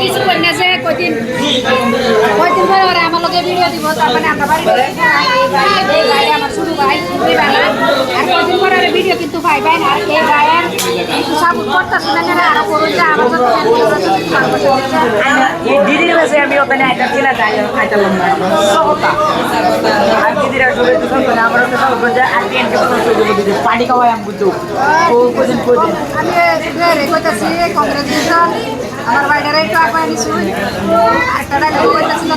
কিছু কন্যাছে কয়দিন পরে ওরা আমার লোকে ভিডিও দিব তার মানে আমরা বাড়ি আমার শুরু ভাই আর কয়দিন পরে ভিডিও কিন্তু ভাই ভাই আর এই ভাইয়ের কিছু সাপোর্ট করতেছে না আর করুন যে আমার দিদির কাছে আমি ওখানে আইটা ছিল আইতালাম না আর দিদিরা সবাই তো শুনতো না আমরা তো সব করে আর টিএনকে দিদি পার্টি খাওয়াই আমি বুঝতো ও কোদিন আমি রে কইতাছি কংগ্রেচুলেশন আমার ভাইটারে একটু আগুয়া নিছু আরেকটা ডাক কইতাছি না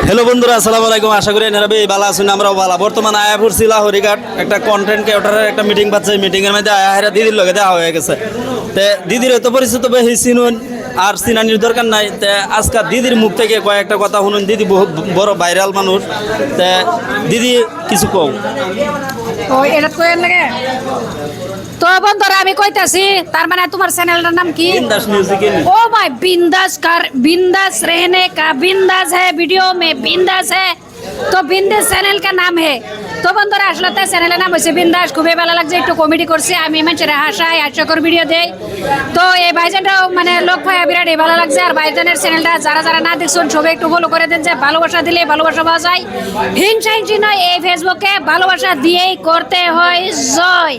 হ্যালো বন্ধুরা, আসসালামু আলাইকুম। আশা করি আপনারা ভালো আছেন, আমরাও ভালো। বর্তমানে আয়া পড়ছি লাহোরিঘাট একটা কন্টেন্ট ক্রিয়েটরের একটা মিটিং পাচ্ছে। মিটিংয়ের মধ্যে আয়া দিদির লগে দেখা হয়ে গেছে। তে দিদির তো পরিচিত বেশি চিনুন আর চিনানির দরকার নাই। তে আজকে দিদির মুখ থেকে কয়েকটা কথা শুনুন। দিদি বহুত বড় ভাইরাল মানুষ। তে দিদি কিছু কও। ও এটা কইেন লাগে তো বন্ধুরা আমি কইতাছি তার মানে তোমার চ্যানেলটার নাম কি? বিন্দাস মিউজিক। ओ माय बिंदास रहने का बिंदास है वीडियो में बिंदास है तो बिंदास चैनल का नाम है। তো বন্ধুরা আসলে তার চ্যানেলের নাম হচ্ছে বিন্দাস। খুবই ভালো লাগছে, একটু কমেডি করছি আমি মানুষের হাস্যকর ভিডিও দেই। তো এই ভাইজানটাও মানে লোক ভাই বিরাট ভালো লাগছে। আর ভাইজানের চ্যানেলটা যারা না দেখছেন সবাই একটু ফলো করে দেন, যে ভালোবাসা দিলে ভালোবাসা পাওয়া যায়। হিংসা নয়, এই ফেসবুকে ভালোবাসা দিয়েই করতে হয় জয়।